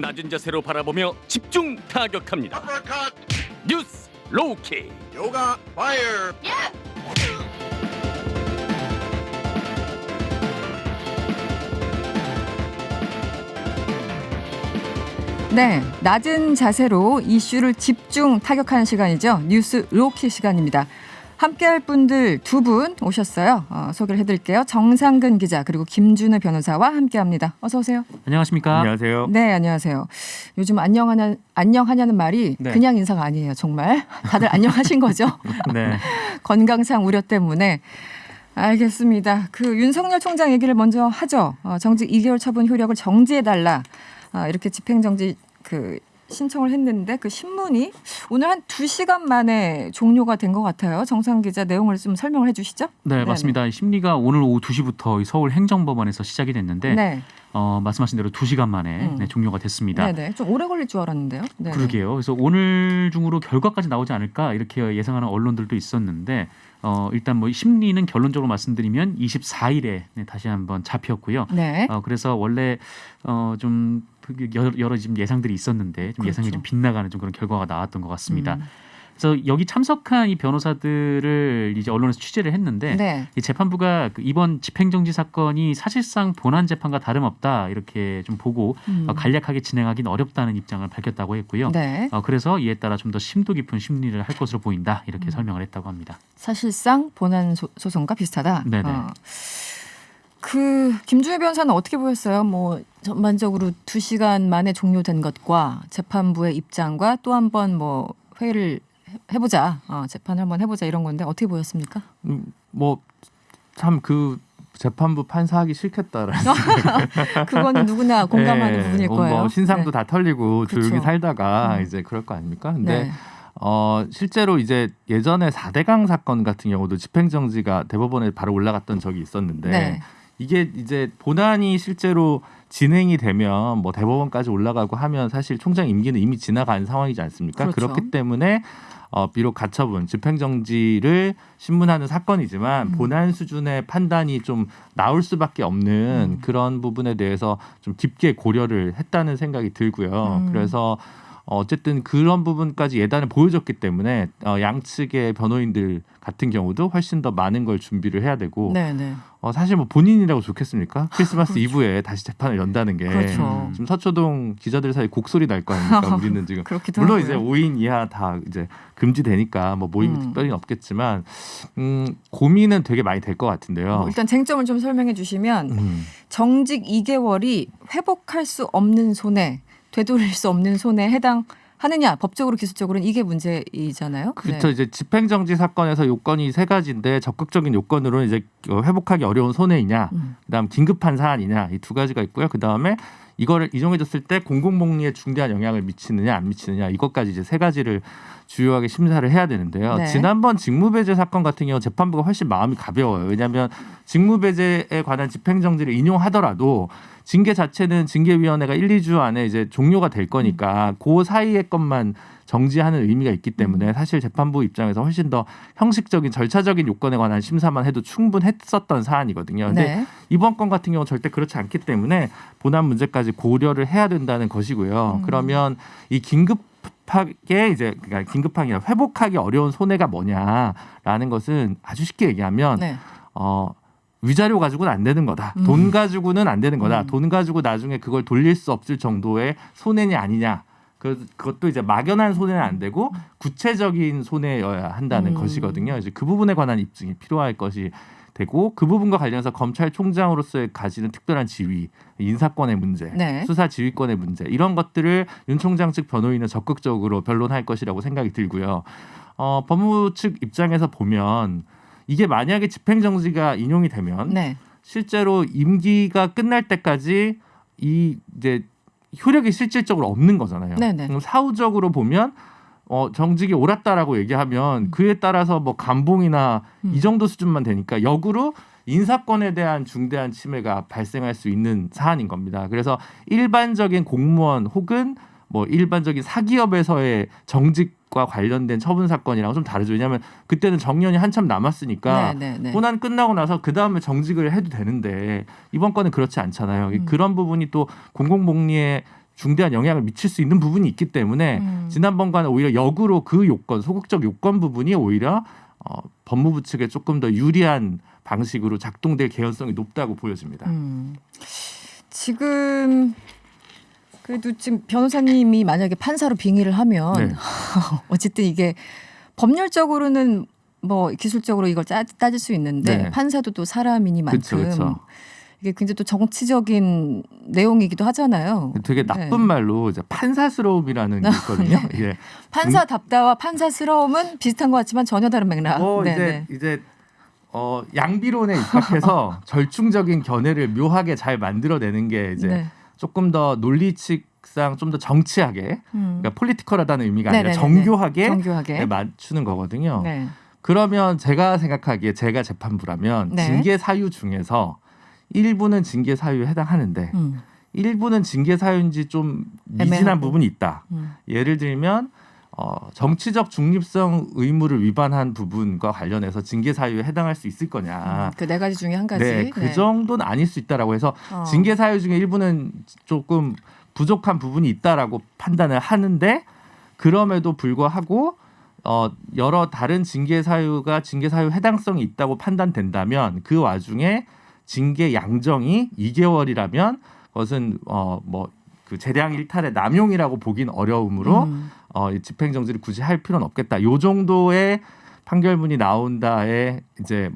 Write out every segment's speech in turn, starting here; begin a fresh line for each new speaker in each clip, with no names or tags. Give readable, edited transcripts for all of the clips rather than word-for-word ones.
낮은 자세로 바라보며 집중 타격합니다. 뉴스 로우킥.
Yoga fire.
네, 낮은 자세로 이슈를 집중 타격하는 시간이죠. 뉴스 로우킥 시간입니다. 함께할 분들 두 분 오셨어요. 소개를 해드릴게요. 정상근 기자 그리고 김준우 변호사와 함께합니다. 어서 오세요.
안녕하십니까?
안녕하세요.
네, 안녕하세요. 요즘 안녕하냐는 말이
네.
그냥 인사가 아니에요. 정말 다들 안녕하신 거죠?
네.
건강상 우려 때문에. 알겠습니다. 그 윤석열 총장 얘기를 먼저 하죠. 정직 2개월 처분 효력을 정지해달라. 이렇게 집행정지 신청을 했는데 그 신문이 오늘 한 2시간 만에 종료가 된 것 같아요. 정상 기자 내용을 좀 설명을 해 주시죠.
네, 맞습니다. 심리가 오늘 오후 2시부터 서울 행정법원에서 시작이 됐는데
네.
말씀하신 대로 2시간 만에 종료가 됐습니다.
네네. 좀 오래 걸릴 줄 알았는데요. 네네.
그러게요. 그래서 오늘 중으로 결과까지 나오지 않을까 이렇게 예상하는 언론들도 있었는데 일단 뭐 심리는 결론적으로 말씀드리면 24일에 다시 한번 잡혔고요.
네.
그래서 원래 좀 여러 지금 예상들이 있었는데 좀 예상이
그렇죠.
좀 빗나가는 좀 그런 결과가 나왔던 것 같습니다. 그래서 여기 참석한 이 변호사들을 이제 언론에서 취재를 했는데
네.
이 재판부가 이번 집행정지 사건이 사실상 본안 재판과 다름없다 이렇게 좀 보고 간략하게 진행하기는 어렵다는 입장을 밝혔다고 했고요.
네.
그래서 이에 따라 좀 더 심도 깊은 심리를 할 것으로 보인다 이렇게 설명을 했다고 합니다.
사실상 본안 소송과 비슷하다.
네네.
김준우 변호사는 어떻게 보였어요? 뭐 전반적으로 2시간 만에 종료된 것과 재판부의 입장과 또 한 번 뭐 회의를 해보자, 재판을 한번 해보자 이런 건데 어떻게 보였습니까?
뭐 참 그 재판부 판사하기 싫겠다라는
그거는 누구나 공감하는 부분일 거예요.
뭐 신상도
네.
다 털리고
그쵸.
조용히 살다가 이제 그럴 거 아닙니까? 근데
네.
실제로 이제 예전에 4대강 사건 같은 경우도 집행정지가 대법원에 바로 올라갔던 적이 있었는데
네.
이게 이제 본안이 실제로 진행이 되면 뭐 대법원까지 올라가고 하면 사실 총장 임기는 이미 지나간 상황이지 않습니까?
그렇죠.
그렇기 때문에 비록 가처분, 집행정지를 신문하는 사건이지만 본안 수준의 판단이 좀 나올 수밖에 없는 그런 부분에 대해서 좀 깊게 고려를 했다는 생각이 들고요. 그래서 어쨌든 그런 부분까지 예단을 보여줬기 때문에 양측의 변호인들 같은 경우도 훨씬 더 많은 걸 준비를 해야 되고
네네.
사실 뭐 본인이라고 좋겠습니까? 크리스마스 이브에 다시 재판을 연다는 게
그렇죠.
지금 서초동 기자들 사이 곡소리 날 거 아닙니까? 우리는 지금
그렇기도
물론
하고요.
이제 5인 이하 다 이제 금지되니까 뭐 모임이 특별히 없겠지만 고민은 되게 많이 될 것 같은데요.
일단 쟁점을 좀 설명해 주시면 정직 2개월이 회복할 수 없는 손해, 되돌릴 수 없는 손해에 해당하느냐, 법적으로 기술적으로는 이게 문제이잖아요.
그렇죠. 이제 집행정지 사건에서 요건이 3가지인데 적극적인 요건으로는 이제 회복하기 어려운 손해이냐, 그다음 긴급한 사안이냐 이 2가지가 있고요. 그다음에 이거를 인용해줬을 때 공공복리에 중대한 영향을 미치느냐 안 미치느냐 이것까지 이제 3가지를 주요하게 심사를 해야 되는데요.
네.
지난번 직무배제 사건 같은 경우 재판부가 훨씬 마음이 가벼워요. 왜냐하면 직무배제에 관한 집행정지를 인용하더라도 징계 자체는 징계위원회가 1, 2주 안에 이제 종료가 될 거니까 그 사이의 것만 정지하는 의미가 있기 때문에 사실 재판부 입장에서 훨씬 더 형식적인 절차적인 요건에 관한 심사만 해도 충분했었던 사안이거든요. 근데
네.
이번 건 같은 경우 절대 그렇지 않기 때문에 본안 문제까지 고려를 해야 된다는 것이고요. 그러면 이 긴급하게 이제 그러니까 긴급하게 아니라 회복하기 어려운 손해가 뭐냐라는 것은 아주 쉽게 얘기하면
네.
위자료 가지고는 안 되는 거다. 돈 가지고는 안 되는 거다. 돈 가지고 나중에 그걸 돌릴 수 없을 정도의 손해냐 아니냐. 그것도 이제 막연한 손해는 안 되고 구체적인 손해여야 한다는 것이거든요. 이제 그 부분에 관한 입증이 필요할 것이 되고 그 부분과 관련해서 검찰총장으로서의 가지는 특별한 지위, 인사권의 문제,
네.
수사 지휘권의 문제 이런 것들을 윤 총장 측 변호인은 적극적으로 변론할 것이라고 생각이 들고요. 법무부 측 입장에서 보면 이게 만약에 집행정지가 인용이 되면
네.
실제로 임기가 끝날 때까지 이 이제 효력이 실질적으로 없는 거잖아요.
네네.
그럼 사후적으로 보면 정직이 옳았다라고 얘기하면 그에 따라서 뭐 감봉이나 이 정도 수준만 되니까 역으로 인사권에 대한 중대한 침해가 발생할 수 있는 사안인 겁니다. 그래서 일반적인 공무원 혹은 뭐 일반적인 사기업에서의 정직과 관련된 처분 사건이랑 좀 다르죠. 왜냐하면 그때는 정년이 한참 남았으니까 본안 끝나고 나서 그 다음에 정직을 해도 되는데 이번 건은 그렇지 않잖아요. 그런 부분이 또 공공복리에 중대한 영향을 미칠 수 있는 부분이 있기 때문에 지난번과는 오히려 역으로 그 요건, 소극적 요건 부분이 오히려 법무부 측에 조금 더 유리한 방식으로 작동될 개연성이 높다고 보여집니다.
지금 그래도 지금 변호사님이 만약에 판사로 빙의를 하면
네.
어쨌든 이게 법률적으로는 뭐 기술적으로 이걸 따질 수 있는데
네.
판사도 또 사람이니만큼
그쵸.
이게 굉장히 또 정치적인 내용이기도 하잖아요.
되게 나쁜 말로 이제 판사스러움이라는 게 있거든요. 예.
판사답다와 판사스러움은 비슷한 것 같지만 전혀 다른 맥락.
이제 양비론에 입각해서 절충적인 견해를 묘하게 잘 만들어내는 게 이제
네.
조금 더 논리칙상 좀 더 정치하게, 그러니까 폴리티컬하다는 의미가 아니라
네네네네.
정교하게
정교하게.
맞추는 거거든요.
네.
그러면 제가 생각하기에 제가 재판부라면
네.
징계 사유 중에서 일부는 징계 사유에 해당하는데 일부는 징계 사유인지 좀 미진한
애매하고.
부분이 있다. 예를 들면 정치적 중립성 의무를 위반한 부분과 관련해서 징계 사유에 해당할 수 있을 거냐.
그 네 가지 중에 한 가지.
네, 그 정도는 아닐 수 있다라고 해서
어.
징계 사유 중에 일부는 조금 부족한 부분이 있다라고 판단을 하는데 그럼에도 불구하고 여러 다른 징계 사유가 징계 사유 해당성이 있다고 판단된다면 그 와중에 징계 양정이 2개월이라면 그것은 그 재량 일탈의 남용이라고 보긴 어려우므로 집행정지를 굳이 할 필요는 없겠다. 요 정도의 판결문이 나온다에 이제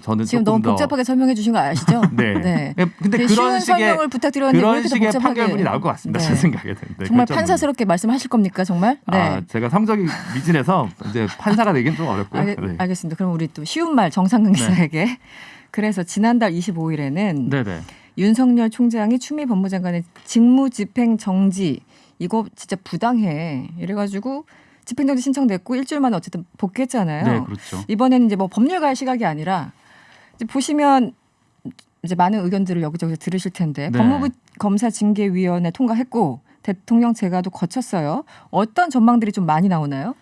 저는
지금
조금
너무
더
복잡하게 설명해 주신 거 아시죠?
네. 근데
되게
그런
쉬운
식의
설명을 부탁드렸는데 왜
그런
이렇게
식의
복잡하게.
판결문이 나올 것 같습니다.
네.
제 생각에는. 네,
정말
결정문이.
판사스럽게 말씀하실 겁니까 정말? 네.
제가 성적이 미진해서 이제 판사가 되긴 좀 어렵고요. 네.
알겠습니다. 그럼 우리 또 쉬운 말 정상근 기자에게. 그래서 지난달 25일에는
네네.
윤석열 총장이 추미애 법무장관의 직무집행 정지 이거 진짜 부당해. 이래가지고 집행정지 신청됐고 일주일 만에 어쨌든 복귀했잖아요.
네, 그렇죠.
이번에는 이제 뭐 법률가의 시각이 아니라 이제 보시면 이제 많은 의견들을 여기저기서 들으실 텐데
네.
법무부 검사징계위원회 통과했고 대통령 재가도 거쳤어요. 어떤 전망들이 좀 많이 나오나요?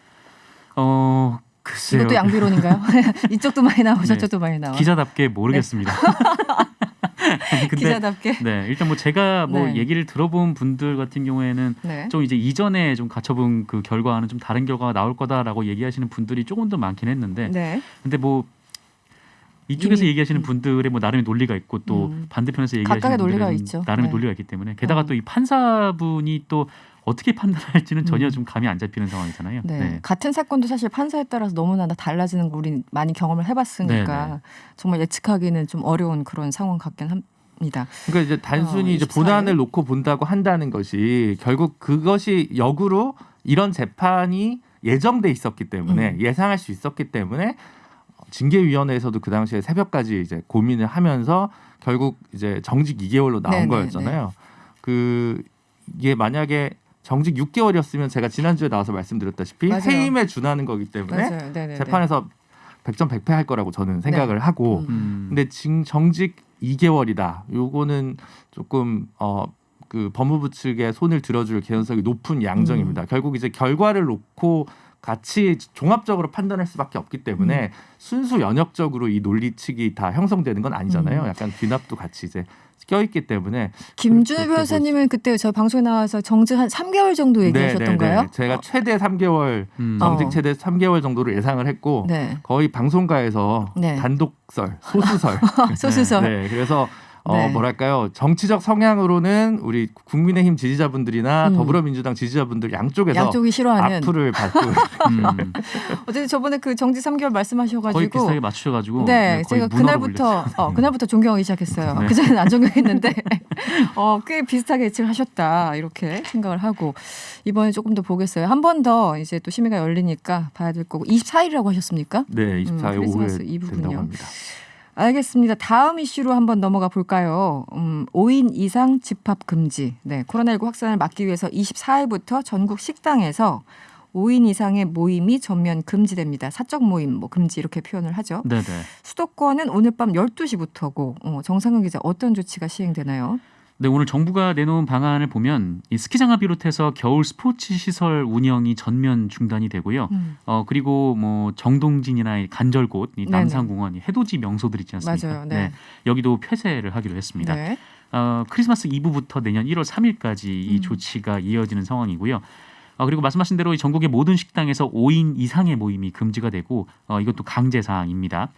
글쎄요.
이것도 양비론인가요? 이쪽도 많이 나오고
네.
저쪽도 많이 나와.
기자답게 모르겠습니다. 근데
기자답게.
네, 일단 제가
네.
얘기를 들어본 분들 같은 경우에는
네.
좀 이제 이전에 좀 갖춰본 그 결과와는 좀 다른 결과가 나올 거다라고 얘기하시는 분들이 조금 더 많긴 했는데,
네.
근데 이쪽에서
이미,
얘기하시는 분들의 나름의 논리가 있고 또 반대편에서 얘기하시는
각각의 논리가
분들의
있죠.
나름의
네.
논리가 있기 때문에 게다가 또 이 판사분이 또 어떻게 판단할지는 전혀 좀 감이 안 잡히는 상황이잖아요.
네. 같은 사건도 사실 판사에 따라서 너무나 달라지는 거 우리 많이 경험을 해봤으니까
네, 네.
정말 예측하기는 좀 어려운 그런 상황 같긴 합니다.
그러니까 이제 단순히 이제
24일.
본안을 놓고 본다고 한다는 것이 결국 그것이 역으로 이런 재판이 예정돼 있었기 때문에 예상할 수 있었기 때문에 징계위원회에서도 그 당시에 새벽까지 이제 고민을 하면서 결국 이제 정직 2개월로 나온
네네,
거였잖아요. 이게 만약에 정직 6개월이었으면 제가 지난주에 나와서 말씀드렸다시피
맞아요.
해임에 준하는 거기 때문에
맞아요. 네네네.
재판에서 100점 100패 할 거라고 저는 생각을 하고 근데 정직 2개월이다. 요거는 조금 그 법무부 측에 손을 들어줄 개연성이 높은 양정입니다. 결국 이제 결과를 놓고 같이 종합적으로 판단할 수밖에 없기 때문에 순수 연역적으로 이 논리측이 다 형성되는 건 아니잖아요. 약간 귀납도 같이 이제 껴있기 때문에
김준우
그렇게
변호사님은 그때 저희 방송에 나와서 정직 한 3개월 정도 얘기하셨던가요?
네. 제가 최대 3개월 정직
어.
최대 3개월 정도를 예상을 했고
네.
거의 방송가에서
네.
단독설, 소수설.
소수설.
네, 그래서
네.
뭐랄까요 정치적 성향으로는 우리 국민의힘 지지자분들이나 더불어민주당 지지자분들 양쪽이
싫어하는.
악플을 받고
어쨌든 저번에 그 정직 3개월 말씀하셔가지고
거의 비슷하게 맞추셔가지고
네,
거의
제가
문어로
그날부터 존경하기 시작했어요.
네.
그전에는 안 존경했는데 꽤 비슷하게 예측을 하셨다 이렇게 생각을 하고 이번에 조금 더 보겠어요. 한 번 더 이제 또 심의가 열리니까 봐야 될 거고 24일이라고 하셨습니까?
네, 24일
크리스마스
오후에
이브군요.
된다고 합니다.
알겠습니다. 다음 이슈로 한번 넘어가 볼까요? 5인 이상 집합 금지. 네, 코로나19 확산을 막기 위해서 24일부터 전국 식당에서 5인 이상의 모임이 전면 금지됩니다. 사적 모임 금지 이렇게 표현을 하죠.
네네.
수도권은 오늘 밤 12시부터고 정상근 기자 어떤 조치가 시행되나요?
네, 오늘 정부가 내놓은 방안을 보면 이 스키장을 비롯해서 겨울 스포츠 시설 운영이 전면 중단이 되고요. 그리고 정동진이나 이 간절곶, 이
네네.
남산공원, 이 해돋이 명소들 있지 않습니까?
맞아요. 네.
여기도 폐쇄를 하기로 했습니다.
네.
크리스마스 이브부터 내년 1월 3일까지 이 조치가 이어지는 상황이고요. 그리고 말씀하신 대로 전국의 모든 식당에서 5인 이상의 모임이 금지가 되고 이것도 강제 사항입니다.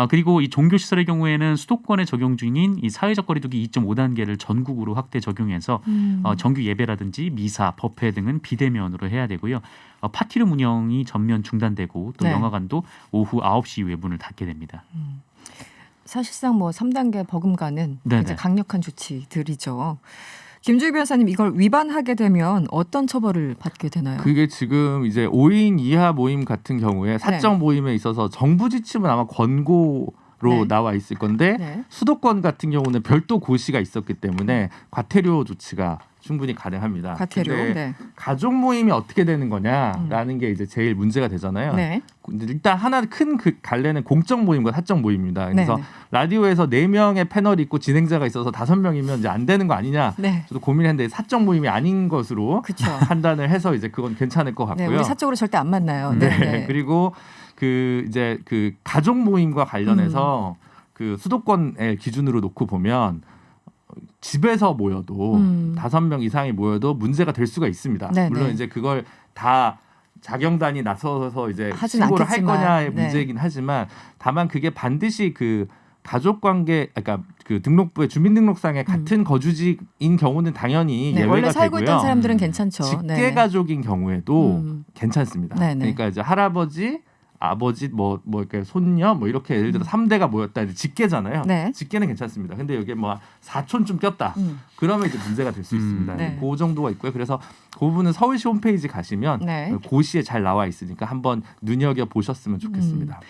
그리고 이 종교시설의 경우에는 수도권에 적용 중인 이 사회적 거리두기 2.5단계를 전국으로 확대 적용해서 정규 예배라든지 미사, 법회 등은 비대면으로 해야 되고요. 파티룸 운영이 전면 중단되고 또
네.
영화관도 오후 9시 이후에 문을 닫게 됩니다.
사실상 뭐 3단계 버금가는
네네.
굉장히 강력한 조치들이죠. 김주희 변호사님 이걸 위반하게 되면 어떤 처벌을 받게 되나요?
그게 지금 이제 5인 이하 모임 같은 경우에 사적
네.
모임에 있어서 정부 지침은 아마 권고로
네.
나와 있을 건데
네.
수도권 같은 경우는 별도 고시가 있었기 때문에 과태료 조치가 충분히 가능합니다.
과태료.
근데
네.
가족 모임이 어떻게 되는 거냐라는 게 이제 제일 문제가 되잖아요.
네.
일단 하나 큰 갈래는 공적 모임과 사적 모임입니다. 그래서
네.
라디오에서 4명의 패널이 있고 진행자가 있어서 5명이면 이제 안 되는 거 아니냐.
네.
저도 고민했는데 사적 모임이 아닌 것으로
그렇죠.
판단을 해서 이제 그건 괜찮을 것
네,
같고요.
우리 사적으로 절대 안 만나요.
네.
네. 네.
그리고 그 이제 그 가족 모임과 관련해서 그 수도권의 기준으로 놓고 보면 집에서 모여도 5명 이상이 모여도 문제가 될 수가 있습니다.
네,
물론
네.
이제 그걸 다 자경단이 나서서 이제
하진
신고를
않겠지만,
할 거냐의
네.
문제이긴 하지만 다만 그게 반드시 그 가족 관계 그러니까 그 등록부의 주민등록상에 같은 거주지인 경우는 당연히
네,
예외가
원래 살고
되고요.
있던 사람들은 괜찮죠.
직계
네.
가족인 경우에도
음.
괜찮습니다.
네네.
그러니까 이제 할아버지, 아버지, 뭐 이렇게 손녀, 뭐 이렇게 예를 들어 3대가 모였다 이제 직계잖아요.
네.
직계는 괜찮습니다. 근데 여기 뭐 사촌쯤 꼈다. 그러면 이제 문제가 될 수 있습니다.
네.
그 정도가 있고요. 그래서 그 부분은 서울시 홈페이지 가시면
네.
고시에 잘 나와 있으니까 한번 눈여겨 보셨으면 좋겠습니다.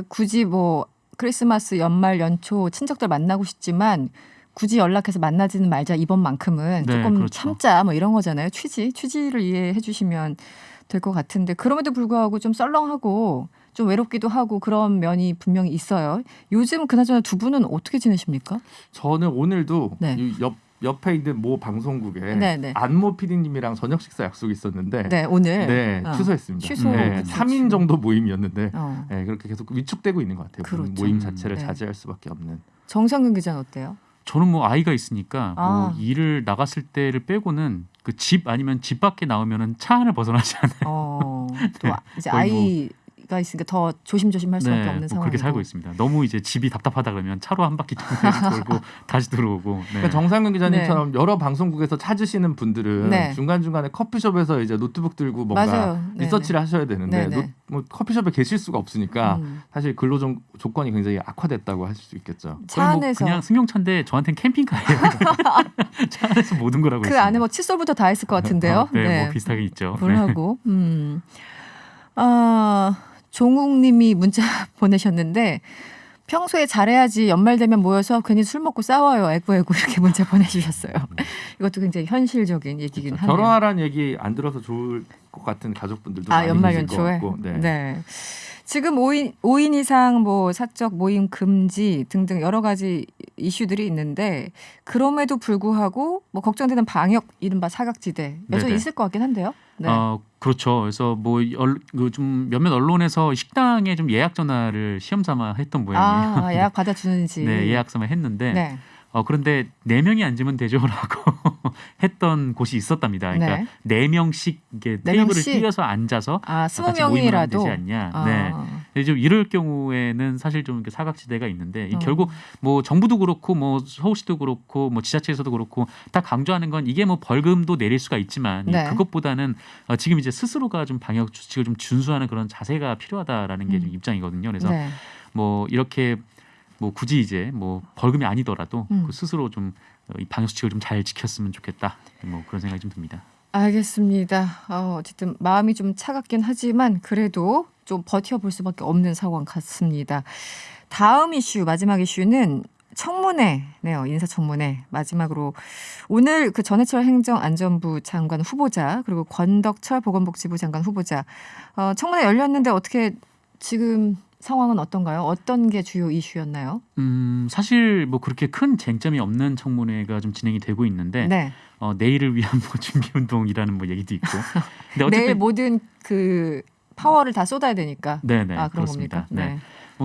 굳이 뭐 크리스마스, 연말, 연초 친척들 만나고 싶지만 굳이 연락해서 만나지는 말자 이번만큼은
네,
조금
그렇죠.
참자 뭐 이런 거잖아요. 취지를 이해해 주시면 될 것 같은데 그럼에도 불구하고 좀 썰렁하고 좀 외롭기도 하고 그런 면이 분명히 있어요. 요즘 그나저나 두 분은 어떻게 지내십니까?
저는 오늘도
네.
이 옆에 있는 모 방송국에
네, 네.
안모 PD님이랑 저녁 식사 약속이 있었는데
네, 오늘
네, 취소했습니다.
취소.
네,
그쵸,
3인 정도 모임이었는데
어.
네, 그렇게 계속 위축되고 있는 것 같아요.
그렇죠.
모임 자체를
네.
자제할 수밖에 없는.
정상근 기자는 어때요?
저는 뭐 아이가 있으니까
아.
뭐 일을 나갔을 때를 빼고는 그 집 아니면 집 밖에 나오면은 차 안을 벗어나지 않아요.
또 이제
거의 뭐-
아이가 있으니까 더 조심조심할 수밖에 없는
뭐
상황이고.
그렇게 살고 있습니다. 너무 이제 집이 답답하다 그러면 차로 한 바퀴 돌고 다시 들어오고. 네.
그러니까 정상근 기자님처럼 여러 방송국에서 찾으시는 분들은
네.
중간중간에 커피숍에서 이제 노트북 들고 뭔가
맞아요. 네네.
리서치를 하셔야 되는데
네네.
뭐 커피숍에 계실 수가 없으니까
음.
사실 근로 조건이 굉장히 악화됐다고 할 수 있겠죠.
차
거의 뭐
안에서
그냥 승용차인데 저한테는 캠핑카예요. 차 안에서 모든 걸 하고
그
있습니다.
안에 뭐 칫솔부터 다 했을 것 같은데요.
네, 뭐 비슷하게 있죠. 네.
불하고. 종욱님이 문자 보내셨는데 평소에 잘해야지 연말 되면 모여서 괜히 술 먹고 싸워요. 애구애구 이렇게 문자 보내주셨어요. 이것도 굉장히 현실적인 얘기긴 하네요.
결혼하라는 얘기 안 들어서 좋을 것 같은 가족분들도 많이
연말
계실 것
연초에.
같고.
네. 지금 5인 이상 뭐 사적 모임 금지 등등 여러 가지 이슈들이 있는데 그럼에도 불구하고 뭐 걱정되는 방역 이른바 사각지대 여전히
네네.
있을 것 같긴 한데요. 네.
그렇죠. 그래서 뭐 좀 몇몇 언론에서 식당에 좀 예약 전화를 시험 삼아 했던 모양이에요.
예약 받아주는지.
네, 예약 삼아 했는데
네.
그런데 4명이 앉으면 되죠라고 했던 곳이 있었답니다. 그러니까 4명씩 이게
네
테이블을
명씩?
뛰어서 앉아서 같이 모임을 하면
20명이라도
되지 않냐. 네. 근데 좀 이럴 경우에는 사실 좀 이렇게 사각지대가 있는데 결국 뭐 정부도 그렇고 뭐 서울시도 그렇고 뭐 지자체에서도 그렇고 다 강조하는 건 이게 뭐 벌금도 내릴 수가 있지만
네.
그것보다는 지금 이제 스스로가 좀 방역 수칙을 좀 준수하는 그런 자세가 필요하다라는 게 좀 입장이거든요. 그래서
네.
뭐 이렇게 뭐 굳이 이제 뭐 벌금이 아니더라도 그 스스로 좀 이 방역 수칙을 좀 잘 지켰으면 좋겠다. 뭐 그런 생각이 좀 듭니다.
알겠습니다. 어쨌든 마음이 좀 차갑긴 하지만 그래도 좀 버텨볼 수밖에 없는 상황 같습니다. 다음 이슈 마지막 이슈는 청문회네요. 인사청문회 마지막으로 오늘 그 전해철 행정안전부 장관 후보자 그리고 권덕철 보건복지부 장관 후보자 청문회 열렸는데 어떻게 지금 상황은 어떤가요? 어떤 게 주요 이슈였나요?
사실 뭐 그렇게 큰 쟁점이 없는 청문회가 좀 진행이 되고 있는데
네.
내일을 위한 뭐 준비 운동이라는 뭐 얘기도 있고. 근데 어쨌든
내일 모든 그 파워를 다 쏟아야 되니까.
네네
그런
그렇습니다.
겁니까? 네.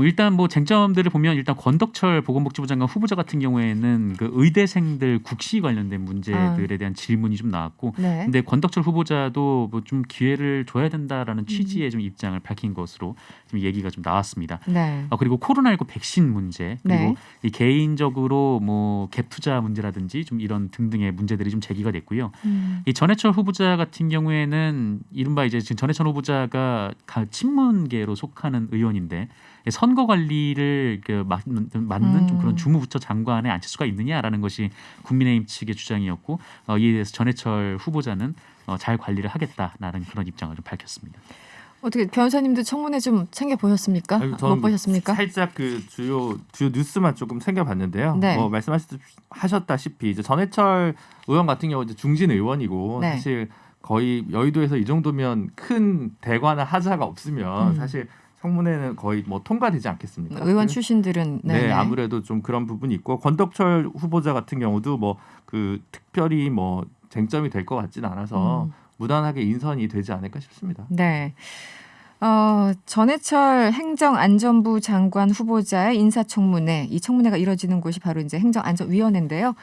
일단 뭐 쟁점들을 보면 일단 권덕철 보건복지부 장관 후보자 같은 경우에는 그 의대생들 국시 관련된 문제들에 대한 질문이 좀 나왔고,
네.
근데 권덕철 후보자도 뭐 좀 기회를 줘야 된다라는 취지의 좀 입장을 밝힌 것으로 좀 얘기가 좀 나왔습니다.
네.
그리고 코로나19 백신 문제, 그리고
네.
이 개인적으로 뭐 갭 투자 문제라든지 좀 이런 등등의 문제들이 좀 제기가 됐고요. 이 전해철 후보자 같은 경우에는 이른바 이제 지금 전해철 후보자가 친문계로 속하는 의원인데 선거 관리를 맡는 좀 그런 주무부처 장관에 앉힐 수가 있느냐라는 것이 국민의힘 측의 주장이었고, 이에 대해서 전해철 후보자는 잘 관리를 하겠다라는 그런 입장을 좀 밝혔습니다.
어떻게 변호사님도 청문회 좀 챙겨 보셨습니까?
아니, 저는
못 보셨습니까?
살짝 그 주요 뉴스만 조금 챙겨봤는데요.
네.
뭐 말씀하셨다시피 이제 전해철 의원 같은 경우 이제 중진 의원이고
네.
사실 거의 여의도에서 이 정도면 큰 대과나 하자가 없으면 사실 청문회는 거의 뭐 통과되지 않겠습니까?
의원 출신들은
네, 아무래도 좀 그런 부분이 있고 권덕철 후보자 같은 경우도 뭐 그 특별히 뭐 쟁점이 될 것 같지는 않아서 무난하게 인선이 되지 않을까 싶습니다.
네. 전해철 행정안전부 장관 후보자의 인사청문회, 이 청문회가 이뤄지는 곳이 바로 이제 행정안전위원회인데요.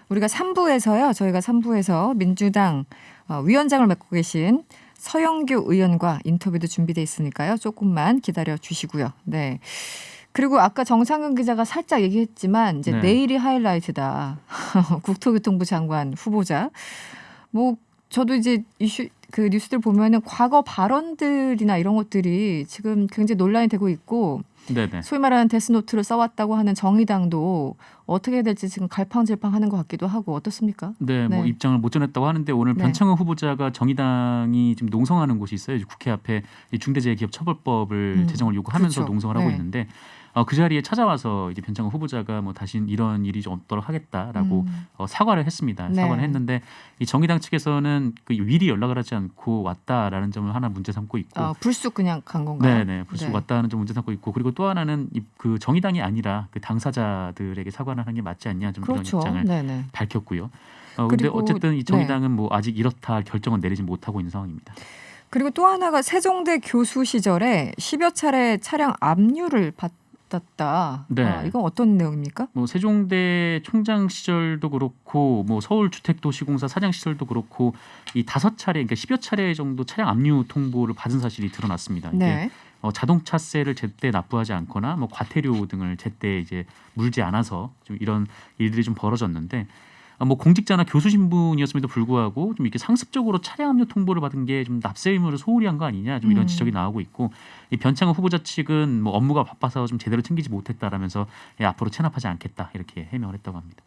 우리가 3부에서요, 저희가 3부에서 민주당 위원장을 맡고 계신 서영교 의원과 인터뷰도 준비돼 있으니까요. 조금만 기다려 주시고요. 네. 그리고 아까 정상근 기자가 살짝 얘기했지만 이제
네.
내일이 하이라이트다. 국토교통부 장관 후보자. 뭐 저도 이제 그 뉴스들 보면은 과거 발언들이나 이런 것들이 지금 굉장히 논란이 되고 있고,
네네.
소위 말하는 데스노트를 써왔다고 하는 정의당도 어떻게 해야 될지 지금 갈팡질팡하는 것 같기도 하고 어떻습니까?
네, 뭐
네.
입장을 못 전했다고 하는데 오늘
네.
변창흠 후보자가 정의당이 지금 농성하는 곳이 있어요. 국회 앞에 이 중대재해기업처벌법을 제정을 요구하면서
그렇죠.
농성을 하고
네.
있는데 그 자리에 찾아와서 이제 변창흠 후보자가 뭐 다시 이런 일이 좀 없도록 하겠다라고 사과를 했습니다.
네.
사과를 했는데 이 정의당 측에서는 그 미리 연락을 하지 않고 왔다라는 점을 하나 문제 삼고 있고,
불쑥 그냥 간 건가요?
네네, 불쑥 왔다는 점 문제 삼고 있고, 그리고 또 하나는 그 정의당이 아니라 그 당사자들에게 사과를 하는 게 맞지 않냐, 좀
그렇죠.
이런 입장을
네네.
밝혔고요. 근데
그리고,
어쨌든 이 정의당은 뭐 아직 이렇다 결정은 내리지 못하고 있는 상황입니다.
그리고 또 하나가 세종대 교수 시절에 10여 차례 차량 압류를 받았다.
네.
이건 어떤 내용입니까?
뭐 세종대 총장 시절도 그렇고, 뭐 서울주택도시공사 사장 시절도 그렇고, 이 5차례, 그러니까 10여 차례 정도 차량 압류 통보를 받은 사실이 드러났습니다. 이게
네.
자동차세를 제때 납부하지 않거나 뭐 과태료 등을 제때 이제 물지 않아서 좀 이런 일들이 좀 벌어졌는데, 뭐 공직자나 교수 신분이었음에도 불구하고 좀 이렇게 상습적으로 차량 압류 통보를 받은 게 좀 납세 의무를 소홀히 한 거 아니냐, 좀 이런 지적이 나오고 있고, 이 변창흠 후보자 측은 뭐 업무가 바빠서 좀 제대로 챙기지 못했다라면서 앞으로 체납하지 않겠다 이렇게 해명을 했다고 합니다.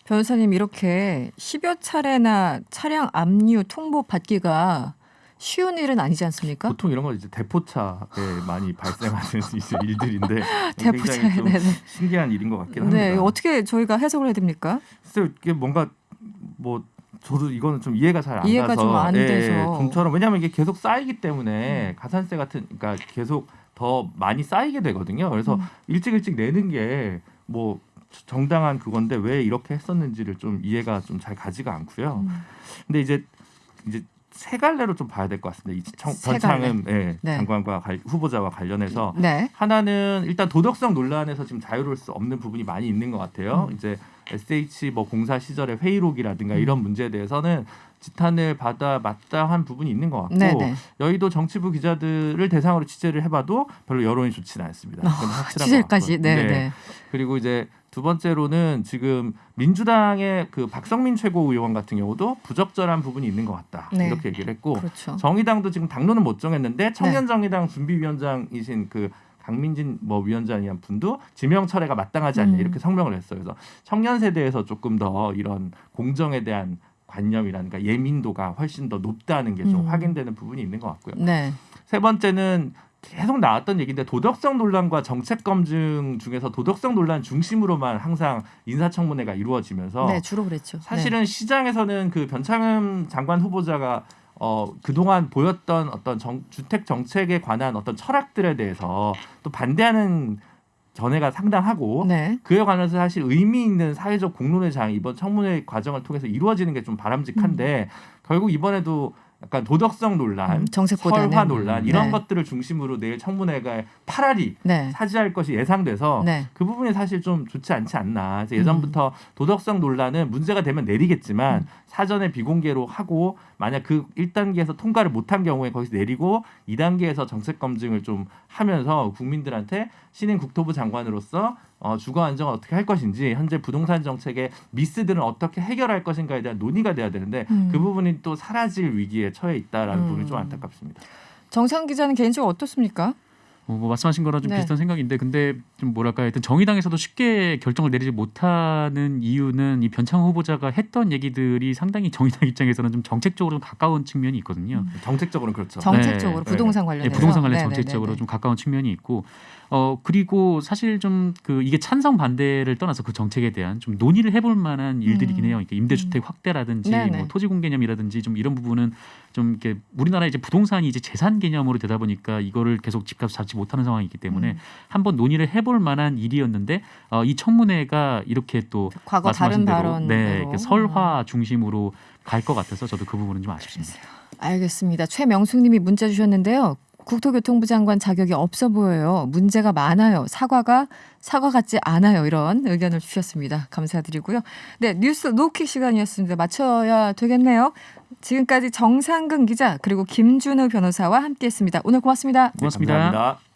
변호사님, 이렇게 10여 차례나 차량 압류 통보 받기가 쉬운 일은 아니지 않습니까?
보통 이런 건 이제 대포차에 많이 발생하는 이제 일들인데
대포차에,
굉장히 좀
네네.
신기한 일인 것 같긴 합니다.
네, 어떻게 저희가 해석을 해야 됩니까?
글쎄요, 이게 뭔가 뭐 저도 이거는 좀 이해가 잘 안
이해가
가서
좀 안 돼서.
좀처럼, 왜냐하면 이게 계속 쌓이기 때문에 가산세 같은, 그러니까 계속 더 많이 쌓이게 되거든요. 그래서 일찍 내는 게 뭐 정당한 그건데 왜 이렇게 했었는지를 좀 이해가 좀 잘 가지가 않고요. 근데 이제 세 갈래로 좀 봐야 될 것 같습니다. 이
세
변창흠
네.
장관과 후보자와 관련해서
네.
하나는 일단 도덕성 논란에서 지금 자유로울 수 없는 부분이 많이 있는 것 같아요. 이제 SH 뭐 공사 시절의 회의록이라든가 이런 문제에 대해서는 지탄을 받아 마땅한 부분이 있는 것 같고,
네네.
여의도 정치부 기자들을 대상으로 취재를 해봐도 별로 여론이 좋지는 않습니다. 그건 확실한 것
취재까지.
같고요.
네.
그리고 이제 두 번째로는 지금 민주당의 그 박성민 최고위원 같은 경우도 부적절한 부분이 있는 것 같다.
네.
이렇게 얘기를 했고,
그렇죠.
정의당도 지금 당론은 못 정했는데 청년정의당 준비위원장이신 그 강민진 뭐 위원장이란 분도 지명 철회가 마땅하지 않냐 이렇게 성명을 했어요. 그래서 청년 세대에서 조금 더 이런 공정에 대한 관념이라든가 예민도가 훨씬 더 높다는 게 좀 확인되는 부분이 있는 것 같고요.
네.
세 번째는 계속 나왔던 얘기인데, 도덕성 논란과 정책 검증 중에서 도덕성 논란 중심으로만 항상 인사청문회가 이루어지면서
네, 주로 그랬죠.
사실은 시장에서는 그 변창흠 장관 후보자가 그동안 보였던 어떤 주택 정책에 관한 어떤 철학들에 대해서 또 반대하는 견해가 상당하고,
네.
그에 관해서 사실 의미 있는 사회적 공론의 장이 이번 청문회 과정을 통해서 이루어지는 게 좀 바람직한데 결국 이번에도 약간 도덕성 논란,
정책보다는.
설화 논란 이런
네.
것들을 중심으로 내일 청문회가 파라리
네.
차지할 것이 예상돼서
네.
그 부분이 사실 좀 좋지 않지 않나. 그래서 예전부터 도덕성 논란은 문제가 되면 내리겠지만 사전에 비공개로 하고 만약 그 1단계에서 통과를 못한 경우에 거기서 내리고 2단계에서 정책 검증을 좀 하면서 국민들한테 신임 국토부 장관으로서 주거 안정을 어떻게 할 것인지 현재 부동산 정책의 미스들은 어떻게 해결할 것인가에 대한 논의가 돼야 되는데 그 부분이 또 사라질 위기에 처해 있다라는 부분이 좀 안타깝습니다.
정상 기자는 개인적으로 어떻습니까?
뭐 말씀하신 거랑 좀
네.
비슷한 생각인데 근데 좀 뭐랄까 하여튼 정의당에서도 쉽게 결정을 내리지 못하는 이유는 이 변창호 후보자가 했던 얘기들이 상당히 정의당 입장에서는 좀 정책적으로 좀 가까운 측면이 있거든요.
정책적으로는 그렇죠.
정책적으로
네.
부동산
예,
관련해서.
부동산 관련
네네네네.
정책적으로 좀 가까운 측면이 있고 그리고 사실 좀 그 이게 찬성 반대를 떠나서 그 정책에 대한 좀 논의를 해볼 만한 일들이긴 해요. 그러니까 임대주택 확대라든지
네네.
뭐 토지공 개념이라든지 좀 이런 부분은 좀 이렇게 우리나라 이제 부동산이 이제 재산 개념으로 되다 보니까 이거를 계속 집값 잡지 못하는 상황이기 때문에 한번 논의를 해볼 만한 일이었는데 이 청문회가 이렇게 또
과거
말씀하신
다른
대로
발언으로.
네, 이렇게 설화 중심으로 갈 것 같아서 저도 그 부분은 좀 아쉽습니다.
알겠습니다. 최명숙님이 문자 주셨는데요. 국토교통부 장관 자격이 없어 보여요. 문제가 많아요. 사과 같지 않아요. 이런 의견을 주셨습니다. 감사드리고요. 네, 뉴스 노킥 시간이었습니다. 맞춰야 되겠네요. 지금까지 정상근 기자 그리고 김준우 변호사와 함께했습니다. 오늘 고맙습니다.
고맙습니다.
네, 감사합니다.